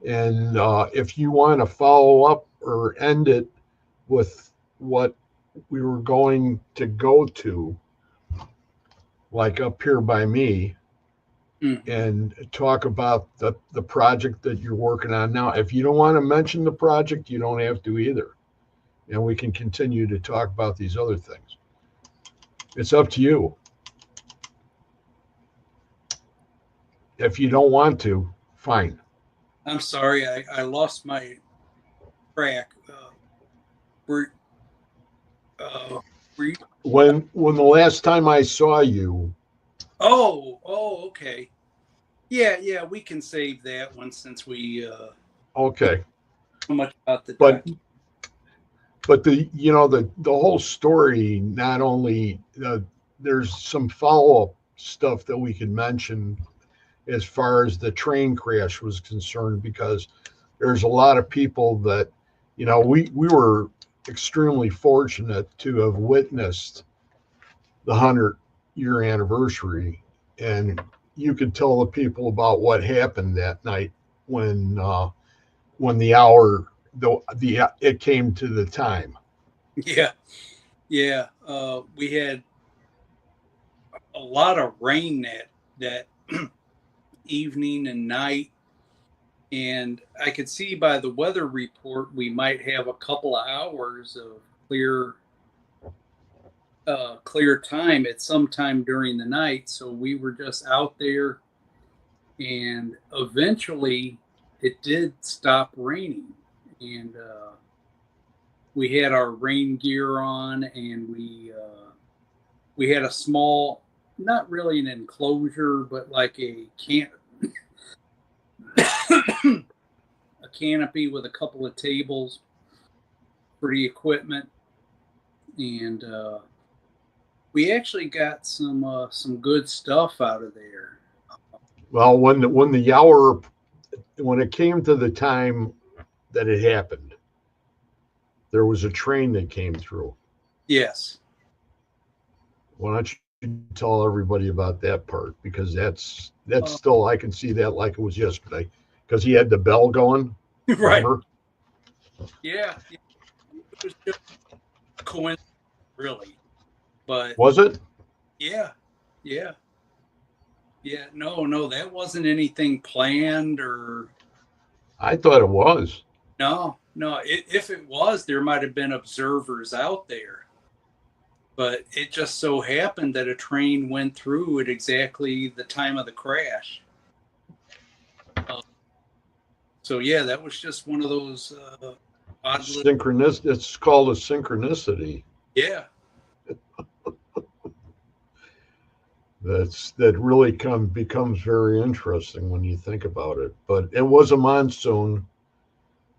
And if you want to follow up or end it with what we were going to go to, like up here by me, mm-hmm. and talk about the project that you're working on now. If you don't want to mention the project, you don't have to either. And we can continue to talk about these other things. It's up to you. If you don't want to, fine. I'm sorry. I lost my track. Were, uh, were you? When the last time I saw you, Okay. Yeah, yeah. We can save that one since we okay. so much about the But doc. the you know the whole story, not only there's some follow-up stuff that we can mention as far as the train crash was concerned, because there's a lot of people that, you know, we were extremely fortunate to have witnessed the 100-year anniversary, and you could tell the people about what happened that night when the hour the it came to the time. Yeah, yeah. We had a lot of rain that evening and night. And I could see by the weather report we might have a couple of hours of clear time at some time during the night. So we were just out there, and eventually it did stop raining, and we had our rain gear on, and we had a small, not really an enclosure, but like a a canopy with a couple of tables for the equipment, and we actually got some good stuff out of there. Well, when the hour, when it came to the time that it happened, there was a train that came through. Yes. Why don't you tell everybody about that part? Because that's still, I can see that like it was yesterday. Because he had the bell going. Right. Remember? Yeah. It was just a coincidence, really. But was it? Yeah. No, that wasn't anything planned or. I thought it was. No. If it was, there might have been observers out there. But it just so happened that a train went through at exactly the time of the crash. So yeah, that was just one of those odd synchronicity. It's called a synchronicity. Yeah. That really becomes very interesting when you think about it. But it was a monsoon.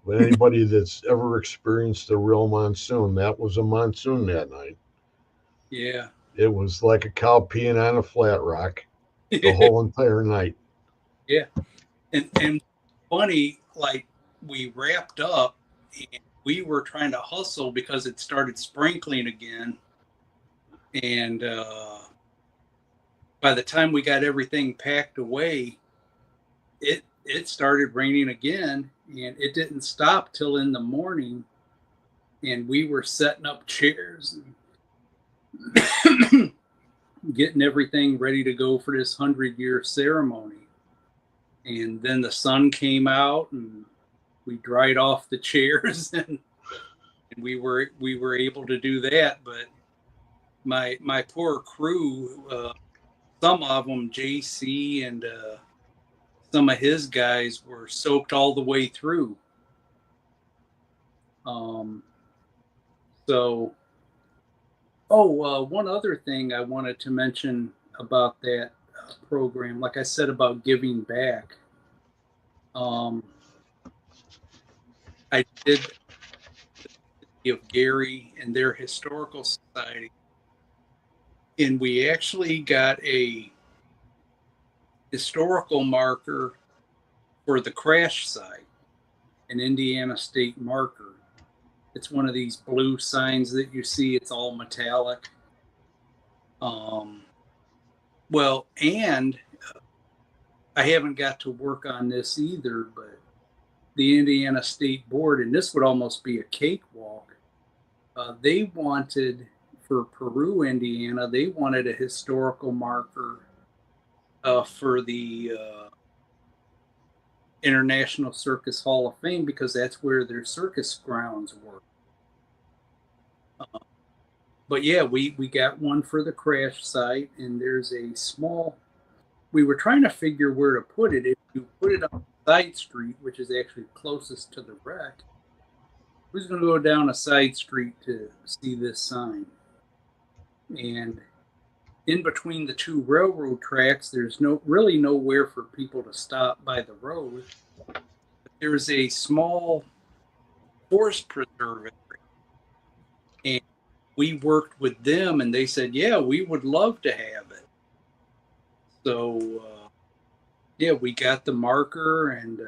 But anybody that's ever experienced a real monsoon, that was a monsoon that night. Yeah. It was like a cow peeing on a flat rock the whole entire night. Yeah. And funny, like we wrapped up and we were trying to hustle because it started sprinkling again. And by the time we got everything packed away, it started raining again, and it didn't stop till in the morning. And we were setting up chairs and getting everything ready to go for this 100-year ceremony. And then the sun came out, and we dried off the chairs, and we were able to do that. But my poor crew, some of them, JC and some of his guys, were soaked all the way through. One other thing I wanted to mention about that program, like I said about giving back. I did give Gary and their historical society, and we actually got a historical marker for the crash site, an Indiana state marker. It's one of these blue signs that you see. It's all metallic. And I haven't got to work on this either, but the Indiana State Board, and this would almost be a cakewalk, they wanted, for Peru, Indiana, they wanted a historical marker for the International Circus Hall of Fame, because that's where their circus grounds were. But yeah, we got one for the crash site, and there's a small, we were trying to figure where to put it. If you put it on a side street, which is actually closest to the wreck, who's going to go down a side street to see this sign? And in between the two railroad tracks, there's really nowhere for people to stop by the road. But there's a small forest preserve area, and we worked with them, and they said, yeah, we would love to have it. So we got the marker, and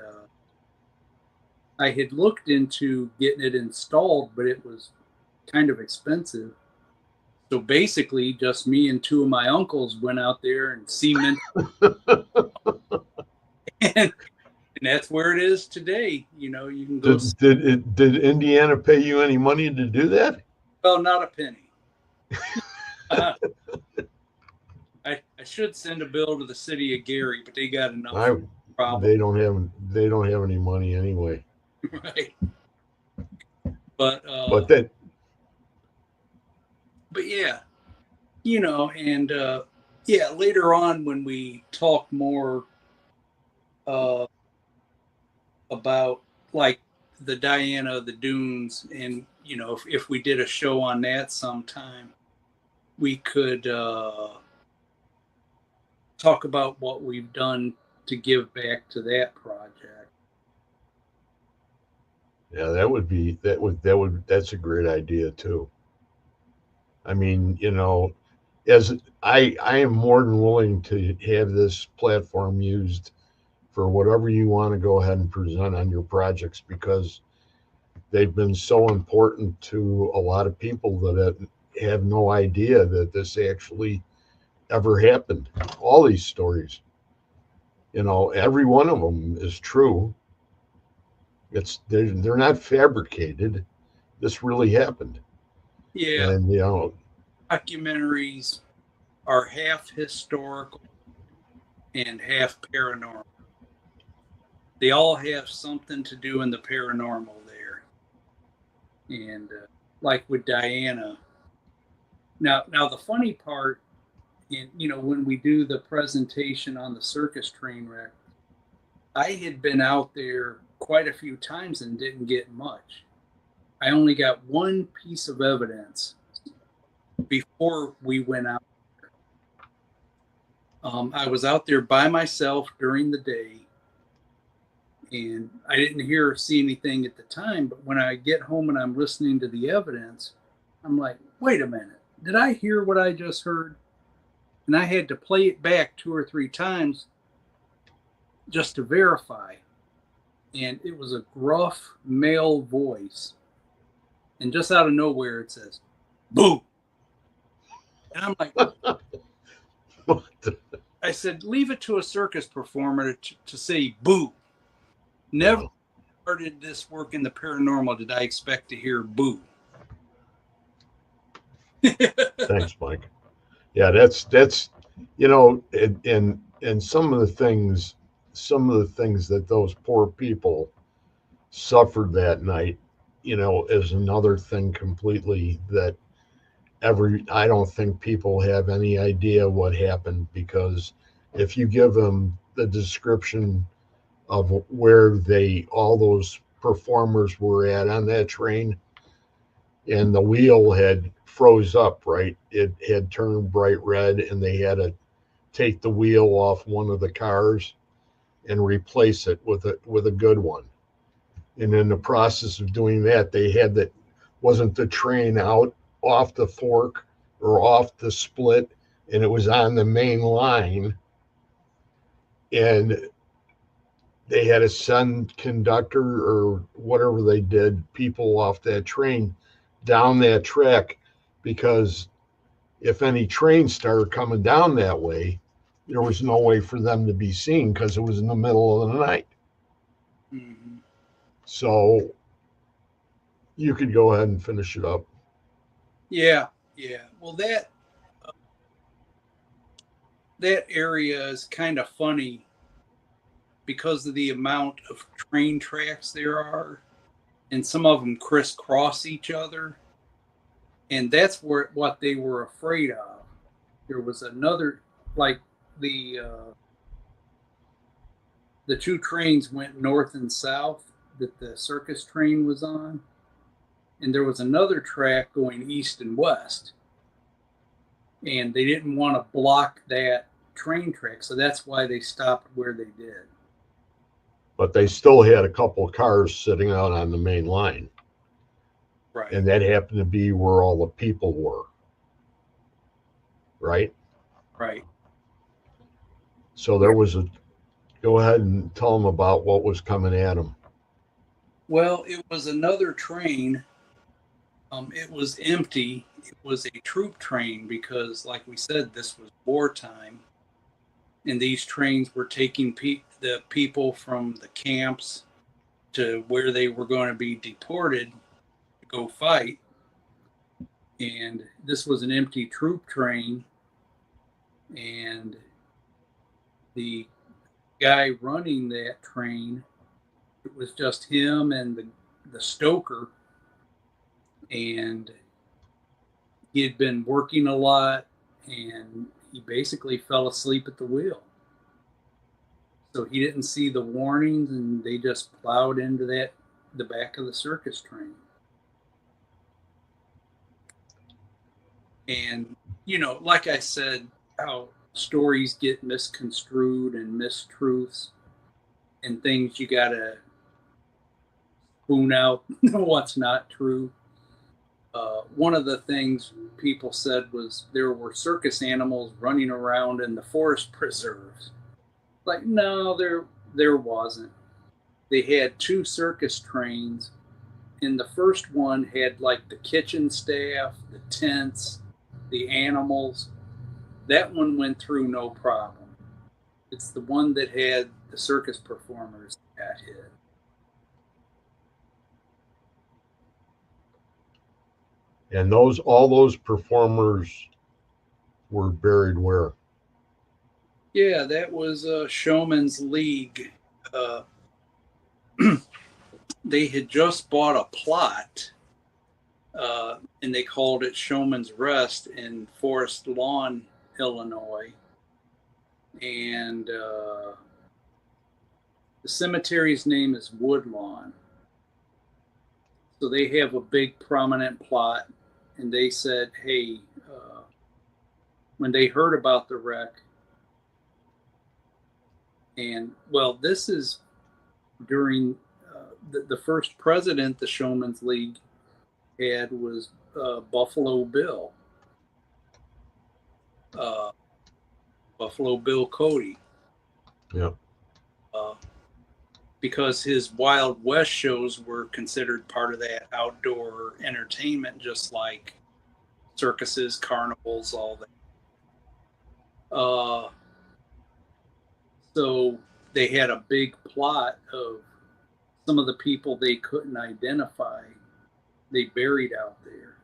I had looked into getting it installed, but it was kind of expensive. So basically, just me and two of my uncles went out there and cemented, and that's where it is today. You know, you can go. Did Indiana pay you any money to do that? Well, not a penny. I should send a bill to the city of Gary, but they got enough. Probably. they don't have any money anyway. Right. But But yeah, and yeah, later on when we talk more uh, about like the Diana of the Dunes, and if we did a show on that sometime, we could talk about what we've done to give back to that project. yeah, that's a great idea too. I mean, as I am more than willing to have this platform used for whatever you want to go ahead and present on your projects, because they've been so important to a lot of people that have no idea that this actually ever happened. All these stories, every one of them is true. They're not fabricated. This really happened. Yeah, And documentaries are half historical and half paranormal. They all have something to do in the paranormal there. And like with Diana. Now the funny part, when we do the presentation on the circus train wreck, I had been out there quite a few times and didn't get much. I only got one piece of evidence before we went out. I was out there by myself during the day, and I didn't hear or see anything at the time. But when I get home and I'm listening to the evidence, I'm like, wait a minute, did I hear what I just heard? And I had to play it back 2 or 3 times just to verify. And it was a gruff male voice. And just out of nowhere, it says, boo. And I'm like, I said, leave it to a circus performer to say boo. Never started this work in the paranormal did I expect to hear boo. Thanks, Mike. Yeah, that's and some of the things that those poor people suffered that night, is another thing completely that I don't think people have any idea what happened, because if you give them the description of where all those performers were at on that train, and the wheel had froze up, right? It had turned bright red, and they had to take the wheel off one of the cars and replace it with a good one. And in the process of doing that, they had wasn't the train out off the fork or off the split, and it was on the main line, and they had to send conductor or whatever they did, people off that train down that track, because if any trains started coming down that way, there was no way for them to be seen because it was in the middle of the night. Mm-hmm. So you could go ahead and finish it up. Yeah. Well, that area is kind of funny because of the amount of train tracks there are, and some of them crisscross each other. And that's what they were afraid of. There was another, like the 2 trains went north and south that the circus train was on, and there was another track going east and west, and they didn't want to block that train track, so that's why they stopped where they did. But they still had a couple of cars sitting out on the main line. Right. And that happened to be where all the people were. Right? Right. So there was go ahead and tell them about what was coming at them. Well, it was another train. It was empty. It was a troop train because, like we said, this was wartime. And these trains were taking the people from the camps to where they were going to be deported to go fight. And this was an empty troop train. And the guy running that train, it was just him and the stoker, and he had been working a lot, and he basically fell asleep at the wheel. So he didn't see the warnings, and they just plowed into the back of the circus train. And, like I said, how stories get misconstrued and mistruths and things you got to spoon out what's not true. One of the things people said was there were circus animals running around in the forest preserves. Like, no, there wasn't. They had 2 circus trains, and the first one had like the kitchen staff, the tents, the animals. That one went through no problem. It's the one that had the circus performers that got hit. And all those performers were buried where? Yeah, that was Showman's League. They had just bought a plot, and they called it Showman's Rest in Forest Lawn, Illinois. And the cemetery's name is Woodlawn. So they have a big prominent plot, and they said, hey, when they heard about the wreck, and well, this is during the first president the Showman's League had was Buffalo Bill. Buffalo Bill Cody. Yeah. Because his Wild West shows were considered part of that outdoor entertainment, just like circuses, carnivals, all that. So they had a big plot of some of the people they couldn't identify, they buried out there.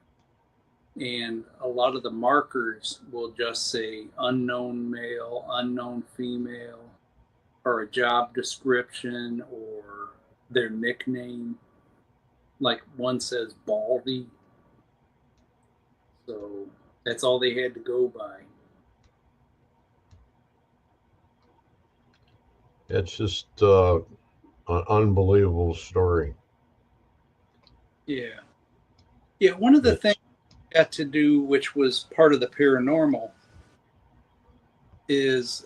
And a lot of the markers will just say unknown male, unknown female, or a job description or their nickname. Like one says Baldy. So that's all they had to go by. It's just an unbelievable story. Yeah. Yeah, one of the things I got to do, which was part of the paranormal, is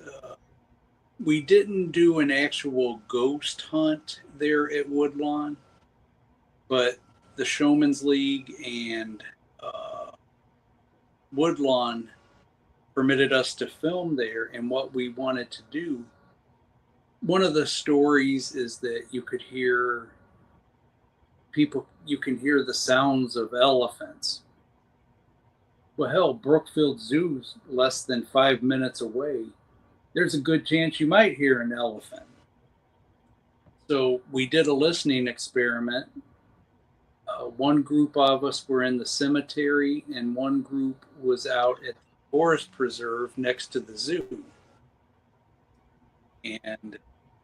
we didn't do an actual ghost hunt there at Woodlawn, but the Showman's League and Woodlawn permitted us to film there. And what we wanted to do, one of the stories is that you can hear the sounds of elephants. Well, hell, Brookfield Zoo's less than 5 minutes away. There's a good chance you might hear an elephant. So we did a listening experiment. One group of us were in the cemetery, and one group was out at the forest preserve next to the zoo. And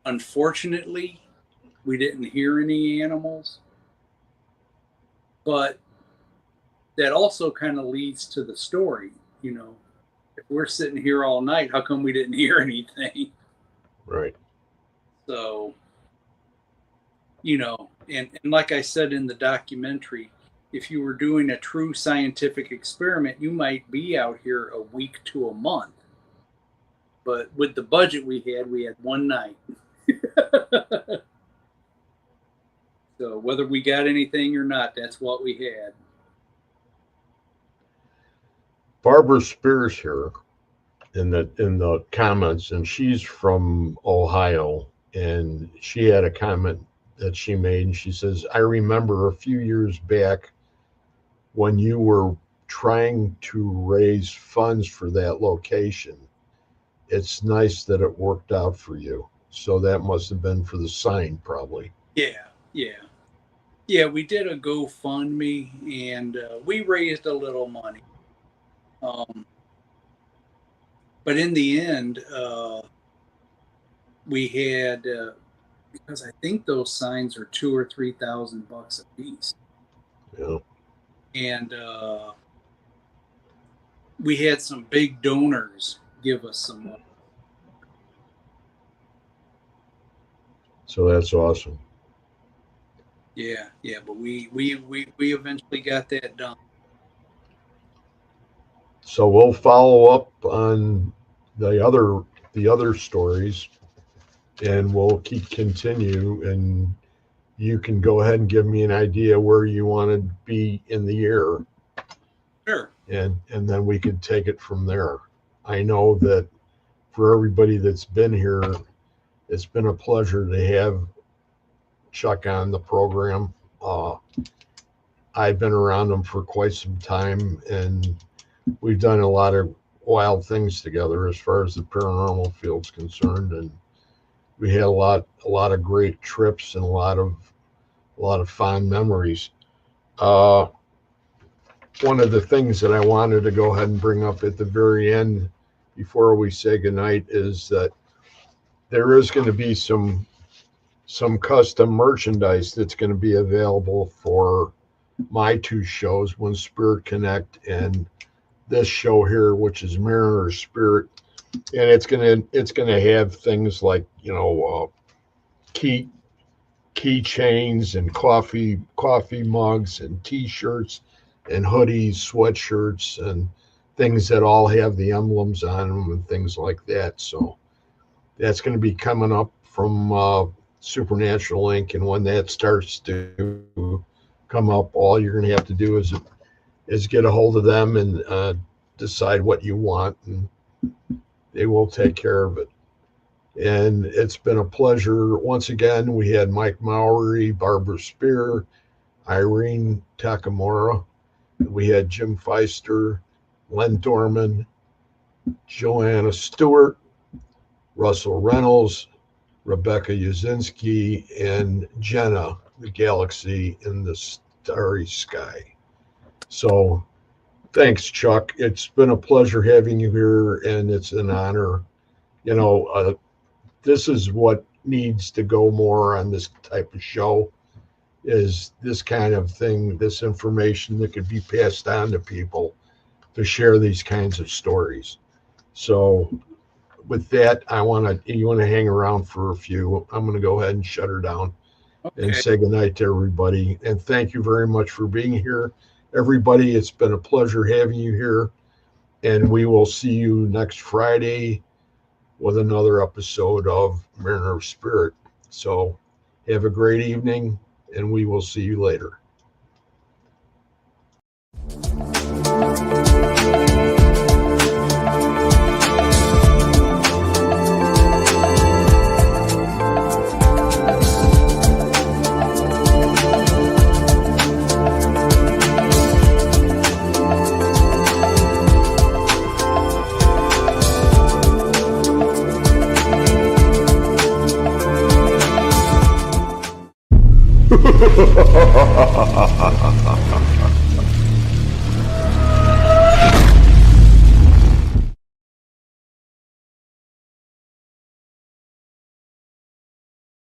unfortunately, we didn't hear any animals. But that also kind of leads to the story. If we're sitting here all night, how come we didn't hear anything? Right. So, and like I said in the documentary, if you were doing a true scientific experiment, you might be out here a week to a month. But with the budget we had one night. So whether we got anything or not, that's what we had. Barbara Spears here in the comments, and she's from Ohio, and she had a comment that she made, and she says, I remember a few years back when you were trying to raise funds for that location. It's nice that it worked out for you. So that must have been for the sign, probably. Yeah, we did a GoFundMe, and we raised a little money. But in the end, we had because I think those signs are $2,000 or $3,000 a piece. Yeah. And we had some big donors give us some money. So that's awesome. Yeah, but we eventually got that done. So we'll follow up on the other stories, and we'll continue. And you can go ahead and give me an idea where you want to be in the year. Sure. And then we can take it from there. I know that for everybody that's been here, it's been a pleasure to have Chuck on the program. I've been around him for quite some time, and we've done a lot of wild things together as far as the paranormal field's concerned, and we had a lot of great trips and a lot of fond memories. One of the things that I wanted to go ahead and bring up at the very end before we say goodnight is that there is going to be some custom merchandise that's going to be available for my two shows, One Spirit Connect and this show here, which is Mariner Spirit. And it's gonna have things like, keychains and coffee mugs and t-shirts and hoodies, sweatshirts, and things that all have the emblems on them and things like that. So that's going to be coming up from Supernatural Inc. And when that starts to come up, all you're going to have to do is get a hold of them and decide what you want, and they will take care of it. And it's been a pleasure. Once again, we had Mike Mowry, Barbara Spear, Irene Takamura. We had Jim Feister, Len Dorman, Joanna Stewart, Russell Reynolds, Rebecca Yazinski, and Jenna, the Galaxy in the Starry Sky. So thanks, Chuck. It's been a pleasure having you here, and it's an honor. This is what needs to go more on this type of show, is this kind of thing, this information that could be passed on to people to share these kinds of stories. So with that, you want to hang around for a few. I'm going to go ahead and shut her down. Okay. And say goodnight to everybody. And thank you very much for being here. Everybody, it's been a pleasure having you here. And we will see you next Friday with another episode of Mariner Spirit. So have a great evening, and we will see you later. Ha ha ha ha ha ha.